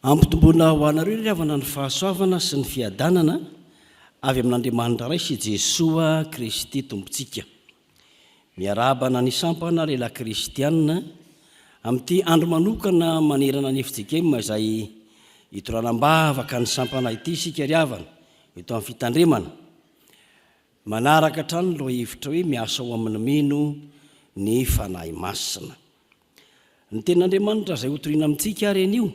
Ampitomboana ho anareo ry havana ny fahasoavana sy ny fiadanana avy amin'Andriamanitra ray sy Jesoa Kristy tompontsika. Miarabana ny sampana lela kristianina amin'ity andro manokana manerana ny efitsikema izay hitoranam-bavaka ny sampana ity sika ry havana eto amin'ny fitandremana. Manaraka hatrany aloha hevitra hoe miasa ao amin'ny mino ny fanahy masina. Ny ten'Andriamanitra izay hotoriana amintsika ary anio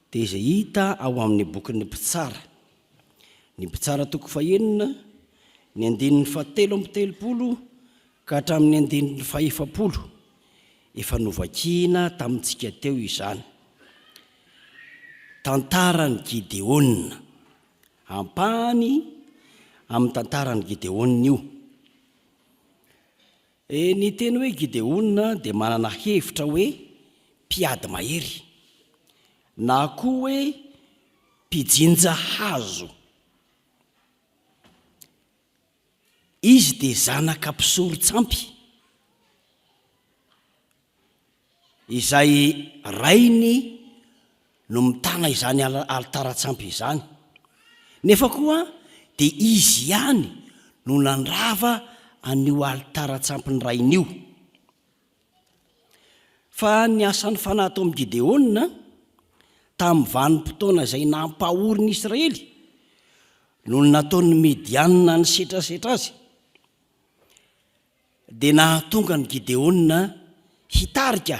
dia izay hita ao amin'ny bokin'ny Mpitsara. Ny Mpitsara toko fahenina, ny andinin'ny 7:30 ka hatramin'ny andinin'ny 100 efa novakiana tamintsika teo izany. Tantaran'ny Gideona, ampany amin'ny tantaran'ny Gideona io. Ny teny hoe Gideona dia manana hevitra hoe mpiady mahery, na koa hoe mpijinja hazo. Izy dia zanaka mpisoritsampy izay rainy no mitana izany altaratsampy izany. Nefa koa dia izy ihany no nandrava an'io altaratsampy ny rain'io. Fa ny asan'ny fanahy tao amin'ny Gideona tamin'ny vanim-potoana izay nampahory ny Israely no nataon'ny Midianina ny setrasetra azy, dia nahatonga ny Gideona hitarika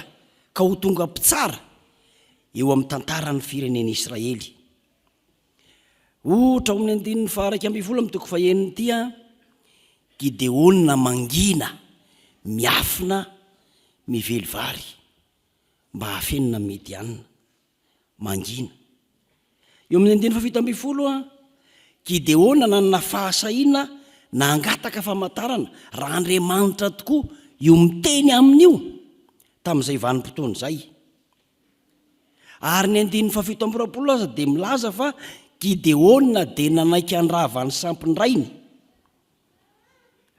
ka ho tonga mpitsara eo amin'ny tantaran'ny firenen'i Israely. Ohatra amin'ny andinin'ny 12 toko faheniny ity, Gideona mangina miafina mively vary mba hafenina Midianina, mangina. Eo amin'ny andiny 17 Gideona nanana fahasahiana nangataka famantarana raha Andriamanitra tokoa io miteny amin'io tamin'izay vanim-potoana izay. Ary ny andiny 17 aza dia milaza fa Gideona dia nanaiky andrava ny sampiny rainy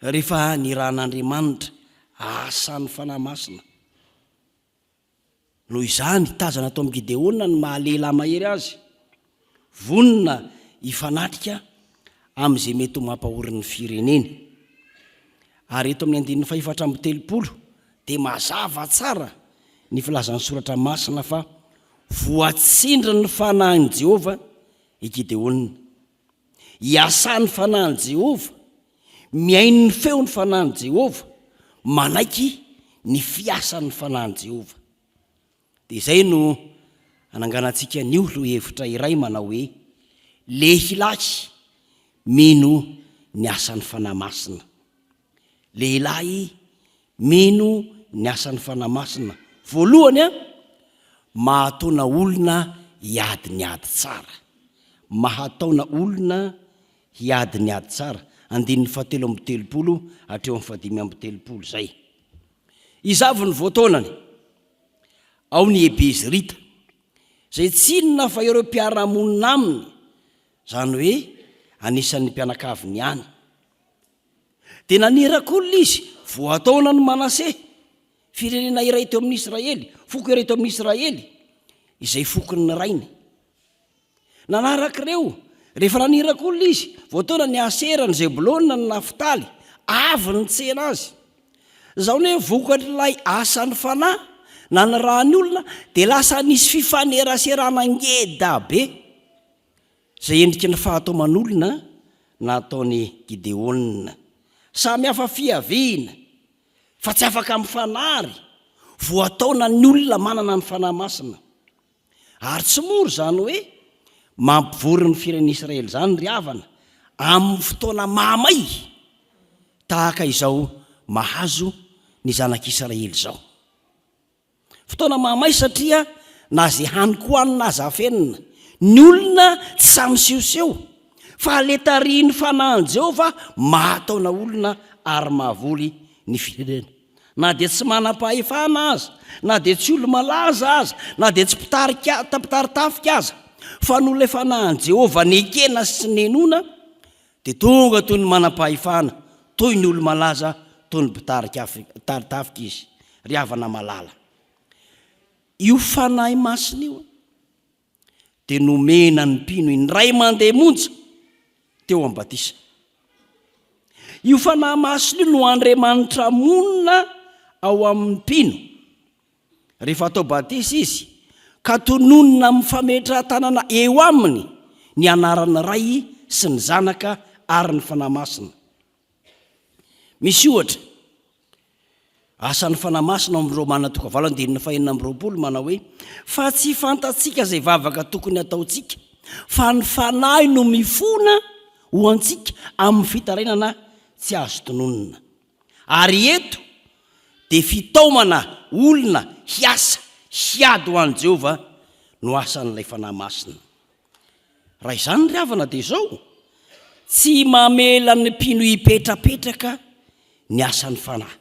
rehefa niran'Andriamanitra asan'ny fanahy masina. Noho izany tazana atao amin'ny Gideona ny mahalela mahery azy, vonona hifanatrika amin'izay mety ho mampahory ny fireneny. Ary eto amin'ny andiny 430 dia mazava tsara ny filazan'ny soratra masina fa voatsindry ny fanahin'i Jehova i Gideona. Hiasan'ny fanahin'i Jehova, miainy ny feo ny fanahin'i Jehova, manaiky ny fiasan'ny fanahin'i Jehova. Dia izay no ananganantsika nio lo hevitra iray manao hoe lehilahy mino ny asan'ny fanahy masina. Lehilahy mino ny asan'ny fanahy masina. Voalohany mahatona olona hiady ny ady tsara. Mahataona olona hiady ny ady tsara. Andin'ny 7:30 hatreo amin'ny 5:30 zay. Izavy ny voataonany ao ny Ebezirita, izay tsinona fa ireo mpiara-monina aminy, zany hoe anisan'ny mpianakaviny ihany. Dia nanirakolona izy voataona ny Manase, firenena iray teo amin'ny Israely, foko iray teo amin'ny Israely, izay fokony ny rainy. Nanarak'ireo rehefa nanirakolona izy voataona ny Asera, ny Zebolona, ny Naftaly, avy ny tsena azy. Zao hoe vokatr'ilay asan'ny fanahy na ny rahan'ny olona dia lasa nisy fifaneraserana ngeda be, izay endriky ny fahataoman'olona nataony Gideona. Samy hafa fiaviana fa tsy afaka mifanary, voataona ny olona manana ny fanahy masina. Ary tsy mora zany hoe mampivory ny firenen'i Israely zany ry havana amin'ny fotoana mamay tahaka izao mahazo ny zanak'Israely zao. Fotoana mamay satria na zay hany ko hanina na zafenina, ny olona tsy samy sehoseho, fa letarian'ny fanahin'i Jehova mahataona olona ary mahavoly ny firenena. Na dia tsy manam-pahefana aza, na dia tsy olo malaza aza, na dia tsy mpitaritafika aza, fa noho ilay fanahin'i Jehova nekena sy nenona dia tonga toy ny manam-pahefana, toy ny olo malaza, toy ny mpitaritafika izy. Ry havana malala, io fanahy masina io dia nomena ny mpino indray mandeha monja teo am-batisa. Io fanahy masina io no Andriamanitra monina ao amin'ny mpino rehefa atao batisa izy, ka tononona mifametra-tanana eo aminy ny anarany ray sy ny zanaka ary ny fanahy masina. Misy ohatra asan'ny fanahy masina amin'ny Romana 9:20 manao hoe fa tsy fantatsika zay vavaka tokony ataontsika, fa ny fanahy no mifona ho antsika amin'ny fitarainana tsy azo tononona. Ary eto dia fitaomana olona hiasa hiady ho an'i Jehovah no asan'ilay fanahy masina. Raha izany ry havana dia izao, tsy mamela ny mpino hipetrapetraka ny asan'ny fanahy,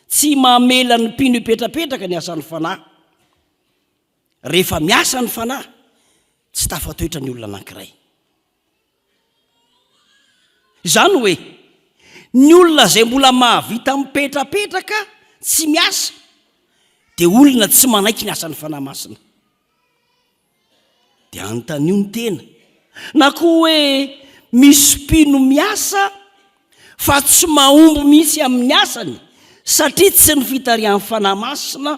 tsy mamela ny mpino hipetrapetraka ny asan'ny fanahy. Rehefa miasa ny fanahy tsy tafatoetra ny olona anankiray. Izany hoe ny olona izay mbola mahavita mipetrapetraka tsy miasa dia olona tsy manaiky ny asan'ny fanahy masina. Dia anontanio ny tena na koa hoe misy mpino miasa fa tsy mahomby mihitsy amin'ny asany satria tsy ny fitarihan'ny fanahy masina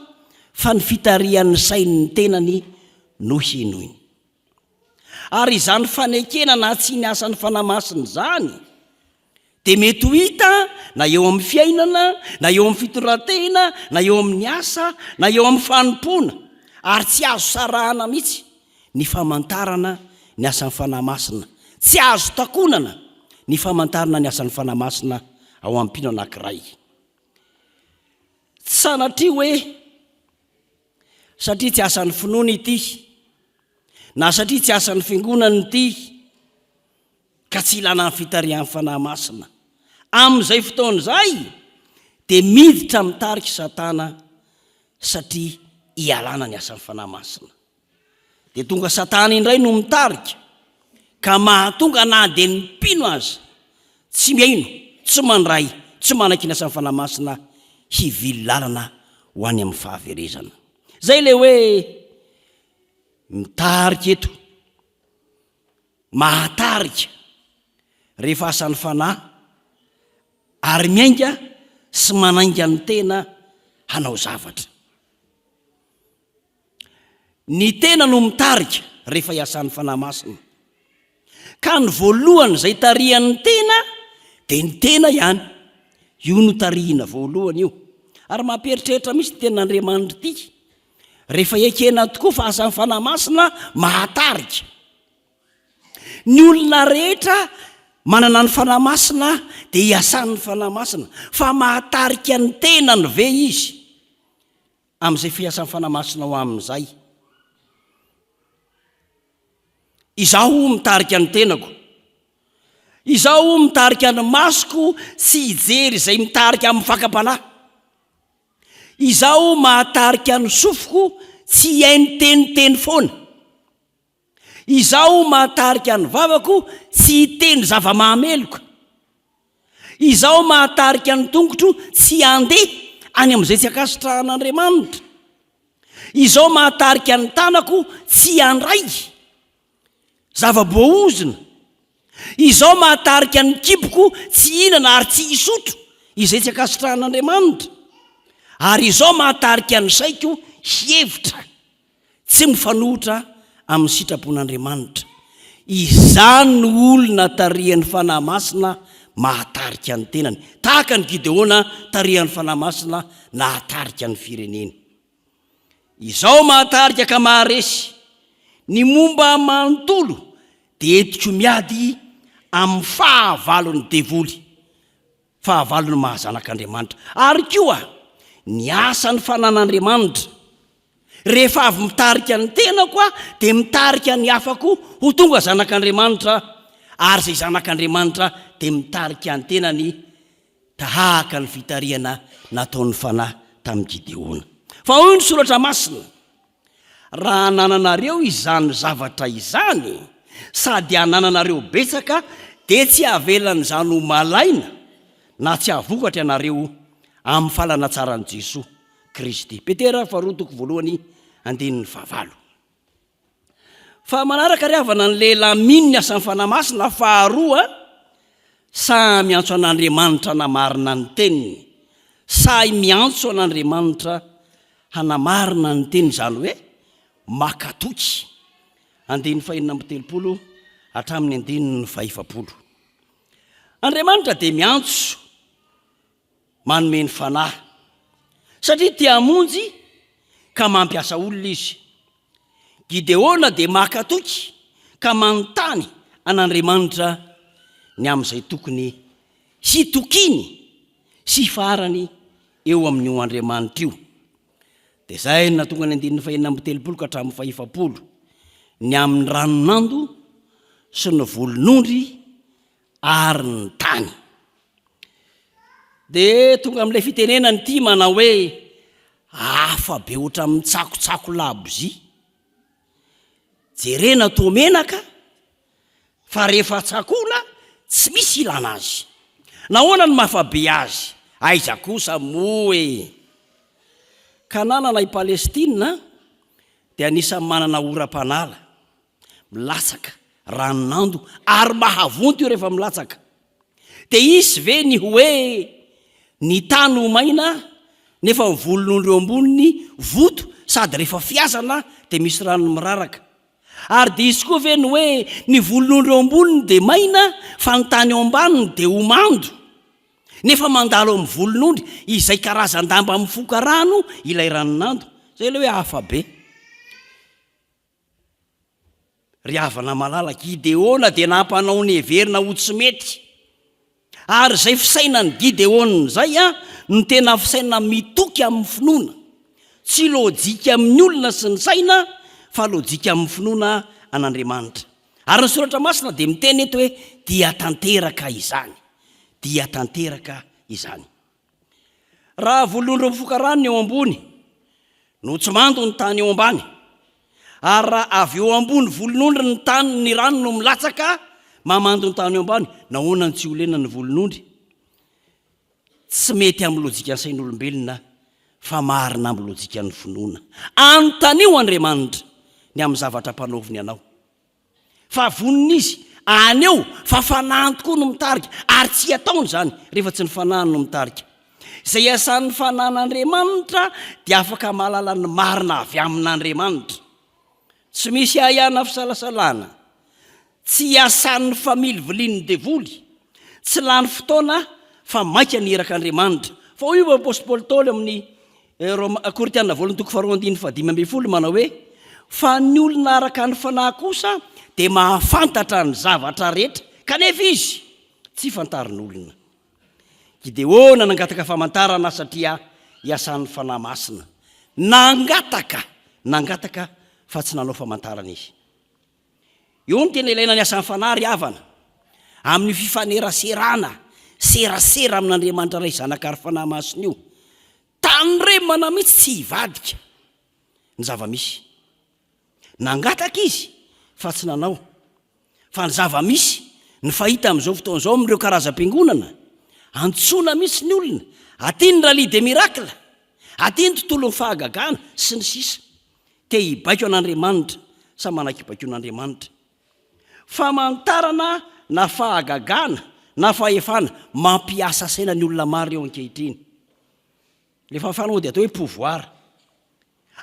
fa ny fitarihan'ny sain'ny tenany no hinoiny. Ary izany fanekena na tsy ny asan'ny fanahy masina izany dia mety ho hita na eo amin'ny fiainana, na eo amin'ny fitondratena, na eo amin'ny asa, na eo amin'ny fanompoana, ary tsy azo sarahana mihitsy ny famantarana ny asan'ny fanahy masina, tsy azo takonana ny famantarana ny asan'ny fanahy masina ao amin'ny mpino anankiray. Tsy sanatria hoe satria tsy asan'ny finoana ity na satria tsy asan'ny fiangonana ity ka tsy ilana ny fitarihan'ny fanahy masina. Amin'izay fotoana izay dia miditra mitarika Satana satria hialana ny asan'ny fanahy masina. Dia tonga Satana indray no mitarika ka mahatonga na dia ny mpino azy tsy miaino, tsy mandray, tsy manaiky ny asan'ny fanahy masina hivily lalana ho any amin'ny fahaverezana. Zay le hoe mitarika eto, mahatarika rehefa asan'ny fanahy ary miainga sy manainga ny tena hanao zavatra. Ny tena no mitarika rehefa hiasan'ny fanahy masina, ka ny voalohany zay tarihan'ny tena dia ny tena ihany. Io no tarihina voalohany io. Ary mampieritreritra misy tenan'Andriamanitra ity rehefa ekena tokoa fa asan'ny fanahy masina mahatarika. Ny olona rehetra manana ny fanahy masina dia hiasan'ny fanahy masina, fa mahatarika ny tenany ve izy amin'izay fiasan'ny fanahy masina ho amin'izay. Izaho mitarika ny tenako, izaho mitarika ny masoko sy hijery izay mitarika amin'ny fakam-panahy, izaho mahatarika ny sofoko tsy hiainy teniteny foana, izaho mahatarika ny vavako tsy hiteny zava-mahameloka, izaho mahatarika ny tongotro tsy handeha any amin'izay tsy akasitrahan'Andriamanitra, izaho mahatarika ny tanako tsy handray zava-boaozina, izaho mahatarika ny kiboko tsy hinana ary tsy hisotro izay tsy akasitrahan'Andriamanitra, ary izaho mahatarika ny saiko hevitra tsy mifanohitra amin'ny sitrapon'Andriamanitra. Izany ny olona tarihan'ny fanahy masina mahatarika ny tenany, tahaka ny Gideona tarihan'ny fanahy masina nahatarika ny fireneny. Izaho mahatarika ka maharesy ny momba manontolo dia etiko miady amin'ny fahavalon'ny devoly, fahavalon'ny mahazanak'Andriamanitra. Ary koa ny asan'ny fanan'Andriamanitra rehefa avy mitarika ny tenako dia mitarika ny hafako ho tonga zanak'Andriamanitra, ary izay zanak'Andriamanitra dia mitarika ny tenany tahaka ny fitarihana nataon'ny fanahy tamin'ny Gideona. Fa hoy ny soratra masina, raha hanananareo izany zavatra izany sady hanananareo betsaka dia tsy havelan'izany ho malaina na tsy havokatra ianareo amin'ny fahalanatsaran'i Jesosy Kristy. Petera 2:9. fa manaraka ry havana ny lehilahy minony asan'ny fanamasina faharoa sa miantso an'Andriamanitra hanamarina ny teniny sa miantso an'Andriamanitra hanamarina ny teniny zany hoe makatoky. Andiny 5:30 hatramin'ny 5:50. Andriamanitra dia miantso manome ny fanahy satria tia hamonjy ka mampiasa olona izy. Gideona dia makatoky ka manontany an'Andriamanitra ny amin'izay tokony sy tokiny sy farany eo amin'io Andriamanitra io. Dia zay na tonga ny 5:30 ka hatramin'ny 5:50 ny amin'ny ranonando sy ny volon'ondry ary ny tany. Dia tonga amin'ilay fitenenany ity manao hoe hafa be oatra amin'ny tsakotsako labozy. Jerena toa menaka fa rehefa tsakola tsy misy ilana azy. Nahoana ny mahafabe azy? Aiza kosa moe? Kanana i Palestina dia anisan'ny manana oram-panala, milatsaka ranonando ary mahavonto io rehefa milatsaka. Dia isy ve ny hoe ny tany ho maina nefa ny volon'ondry eo amboniny voto sady rehefa fiazana dia misy rano miraraka? Ary dia isy koa ve ny hoe ny volon'ondry eo amboniny dia maina fa ny tany eo ambaniny dia ho mando nefa mandalo amin'ny volon'ondry izay karazan-damba mifoka rano ilay ranonando? Zay le hoe hafa be. Ry havana malalaka, Gideona dia nampanao ny heverina ho tsy mety. Ary zay fisainany Gideona zay no tena fisaina mitoky amin'ny finoana, tsy lôjika amin'ny olona sy ny saina fa lôjika amin'ny finoana an'Andriamanitra. Ary ny soratra masina dia miteny eto hoe dia tanteraka izany, dia tanteraka izany. Raha volon'ondry mifoka rano eo ambony no tsy mando ny tany eo ambany, ary raha avy eo ambony volon'ondry ny tany ny rano no milatsaka mamando ny tany eo ambany, nahoana ny tsy olena ny volon'ondry? Tsy mety amin'ny lôjika ny sain'olombelona fa marina amin'ny lôjika ny finoana. Anontanio Andriamanitra ny amin'ny zavatra mpanaoviny anao. Fa vonona izy aneo fa fanahy tokoa no mitarika, ary tsy ataony zany rehefa tsy ny fanahiny no mitarika. Izay asan'ny fanahin'Andriamanitra dia afaka mahalala ny marina avy amin'Andriamanitra. Tsy misy ahihana fisalasalana, tsy asan'ny family vilian'ny devoly, tsy lany fotoana fa maika niraka Andriamanitra. Fa io apôstôly Paoly tôly amin'ny Korinthiana 2:5 manao hoe fa ny olona araka ny fanahy kosa dia mahafantatra ny zavatra rehetra kanefa izy tsy fantarin'olona. Gideona nangataka famantarana satria iasan'ny fanahy masina. Nangataka fa tsy nanao famantarana izy. Io ny tena ilaina ny asan'ny fanahy ry havana amin'ny fifaneraserana serasera amin'Andriamanitra ray zanaka ary fanahy masina io. Tany re manamitsy tsy hivadika ny zava-misy. Nangataka izy fa tsy nanao. Fa ny zava-misy ny fahita amin'izao fotoan'izao amin'ireo karazam-piangonana, antsoina mitsy ny olona, aty ny rally de miracle, aty ny tontolon'ny fahagagana sy ny sisa. Te hibaiko an'Andriamanitra sa manakibaiko an'Andriamanitra. Famantarana na fahagagana na fahefana mampiasa saina ny olona maro eo ankehitriny. Le fahafana dia atao hoe pouvoir.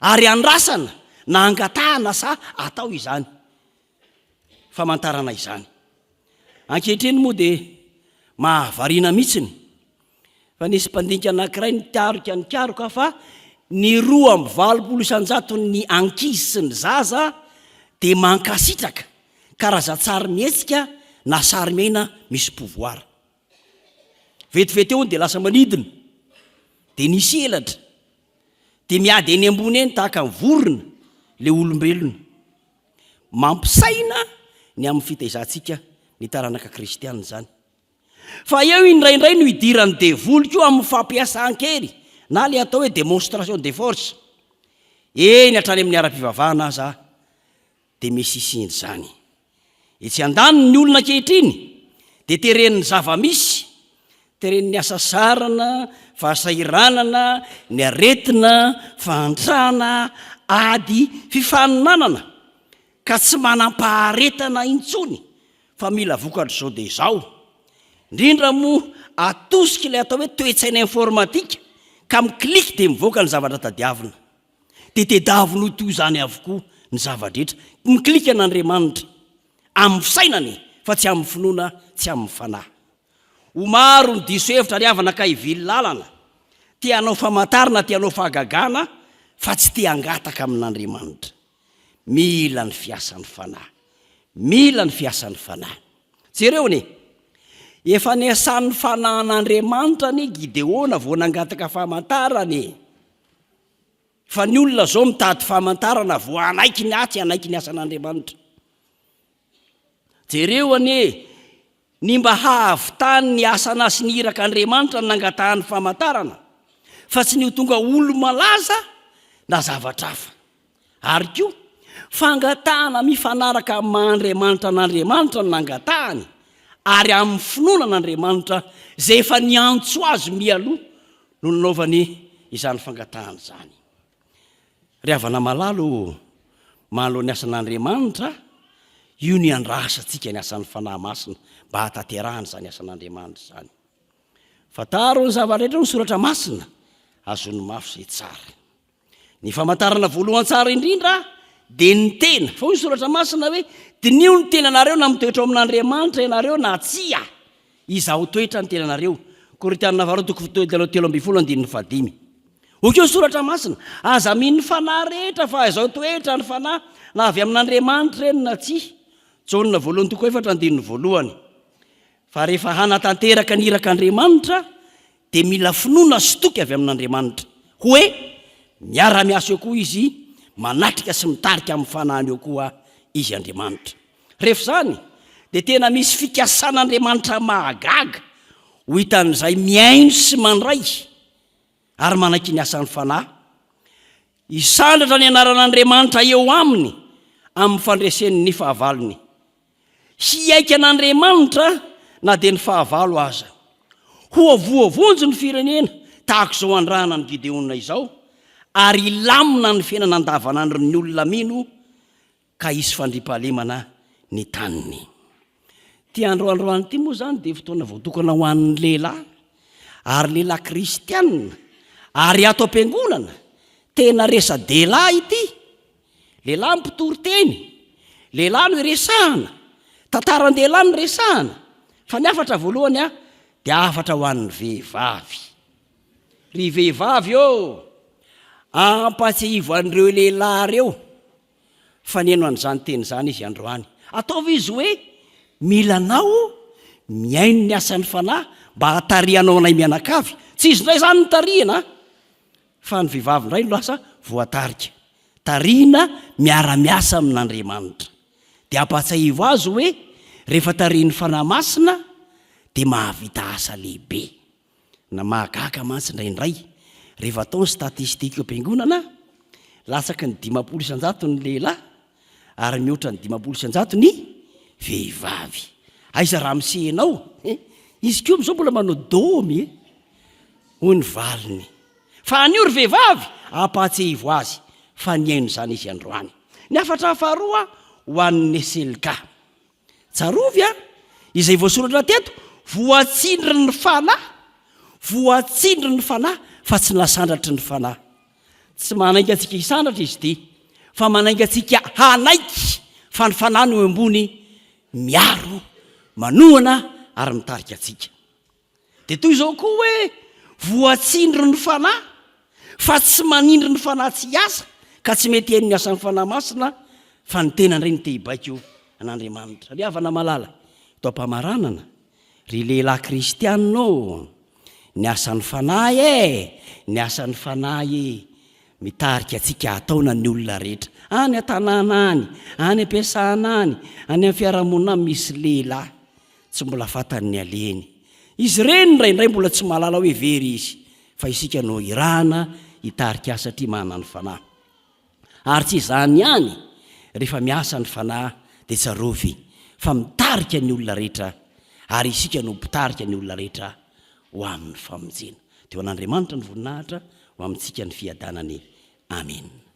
Ary andrasana na angatahana sa atao izany famantarana izany. Ankehitriny moa dia mahavariana mihitsiny fa nisy mpandinika anankiray nitarika ny karoka fa ny 2:20 ny ankizy sy ny zaza dia mankasitraka karaza-tsary mihetsika na sary miaina misy pouvoir. Vetivety eo dia lasa manidina dia nisy elatra dia miady eny ambony eny tahaka ny vorona le olombelona, mampisaina ny amin'ny fitaizantsika ny taranaka kristianina zany. Fa eo indraindray no hidiran'ny devoly koa amin'ny fampiasan-kery na le atao hoe démonstration de force. Eny hatrany amin'ny ara-pivavahana aza dia misy isiny zany. Etsy andaniny ny olona ankehitriny dia teren'ny zava-misy, teren'ny asa sarana, fahasairanana, ny aretina, fantrana, ady fifaninanana ka tsy manam-paharetana intsony fa mila vokatra zao de zao. Indrindra moa atosika ilay atao hoe toetsaina informatika ka mikliky de mivoaka ny zavatra tadiavina. De tedavino toy zany avokoa ny zavadrehetra miklika n'Andriamanitra amin'ny fisainany fa tsy amin'ny finoana, tsy amin'ny fanahy. Ho maro ny diso hevitra ry havana ka hivily lalana, te hanao famantarana, te hanao fahagagana fa tsy te hangataka amin'Andriamanitra. Mila ny fiasan'ny fanahy, mila ny fiasan'ny fanahy. Jereo ne efa niasan'ny fanahin'Andriamanitra ny Gideona vao nangataka famantarany. Fa ny olona zao mitady famantarana vao anaiky ny atsy, anaiky ny asan'Andriamanitra. Jereo ane ny mba hahavitany ny asana sy ny iraka Andriamanitra ny nangatahany famantarana fa tsy ny ho tonga olo malaza na zavatra hafa. Ary koa fangatahana mifanaraka amin'ny maha-Andriamanitra n'Andriamanitra ny nangatahany ary amin'ny finoana n'Andriamanitra zay efa niantso azy mialoha no nanaovany izany fangatahana zany. Ry havana malalo, mahalao ny asan'Andriamanitra, io ny andrasantsika ny asan'ny fanahy masina mba hatanterahany zany asan'Andriamanitra zany. Fataro ny zavarehetra ny soratra masina azony mafy zay tsara. Ny famantarana voalohany tsara indrindra de ny tena. Fa ny soratra masina hoe dinio ny tenanareo na mitoetra amin'Andriamanitra ianareo na tsia izaho toetra ny tenanareo. Korintianina faharoa toko 3:15. Okeo soratra masina aza miny fanahy rehetra fa izao toetra ny fanahy na avy amin'Andriamanitra eny na tsia. Jaonina voalohany toko 4:1. Fa rehefa hanatanteraka ny irak'Andriamanitra de mila finoana sy toky avy amin'Andriamanitra hoe miara-miasa eo koa izy manatrika sy mitarika amin'ny fanahiny eo koa izy Andriamanitra. Rehefa zany de tena misy fikasan'Andriamanitra mahagaga ho hitan'izay miaino sy mandray ary manaiky ny asan'ny fanahy. Isandratra ny anaran'Andriamanitra eo aminy amin'ny fandresen'ny ny fahavalony. Hiaika an'Andriamanitra na de ny fahavalo aza. Ho avoavonjy ny firenena tahaka izao andrahana ny Gideona izao ary ilamina ny fiainana andavanandro ny olona mino ka hisy fandriampahalemana ny taniny. Ty androandroany ty moa zany de fotoana voatokana ho an'ny lehilahy ary lehilahy kristianina ary ato am-piangonana tena resa-dehilahy ity. Lehilahy mpitori teny, lehilahy no iresahana, tantaran-dehilahy no resahana. Fa ny afatra voalohany de afatra ho an'ny vehivavy. Ry vehivavy ampatsivo an'ireo lehilahy reo fa neno an'izany teny zany izy androany. Ataovy izy hoe milanao miaino ny asan'ny fanahy mba hatarihanao anay mianakavy. Tsy izy ndray zany ny tarihana fa ny vehivavy ndray no lasa voatarika. Tarihina miara-miasa amin'Andriamanitra. De ampatsivo azy hoe rehefa tarihin'ny fanahy masina de mahavita asa lehibe. Na mahagaga mantsy indraindray rehefa atao ny statistika am-piangonana latsaky ny 500 ny lehilahy ary mihoatra ny 500 ny vehivavy. Aiza raha misehinao izy koa mizao mbola manao domy ho ny valiny. Fa anio ry vehivavy ampatsivo azy fa niaino zany izy androany. Ny afatra faharoa ho an'ny Eselika. Tsarovy izay voasoratra teto voatsindry ny fanahy, voatsindry ny fanahy fa tsy nasandratry ny fanahy. Tsy manaiky atsika hisandratra izy ty fa manaiky atsika hanaiky fa ny fanahy no ambony miaro, manohana ary mitarika atsika. De toy izao koa hoe voatsindry ny fanahy fa tsy manindry ny fanahy tsy asa ka tsy mety eny ny asan'ny fanahy masina fa ny tena indray ny te hibaiko an'Andriamanitra. Ry havana malala tao am-pamaranana ry lehilahy kristianina ny asan'ny fanahy ny asan'ny fanahy mitarika atsika ataona ny olona rehetra any an-tanàna any am-piasana any amin'ny fiarahamonina misy lehilahy tsy mbola fatany ny aleny. Izy reny indraindray mbola tsy mahalala hoe very izy fa isika no irahana hitarika satria manana ny fanahy. Ary tsy izany ihany rehefa miasa ny fanahy de tsarovy fa mitarika ny olona rehetra ary isika no mpitarika ny olona rehetra ho amin'ny famonjena. Teo an'Andriamanitra ny voninahitra ho amintsika ny fiadanany. Amen.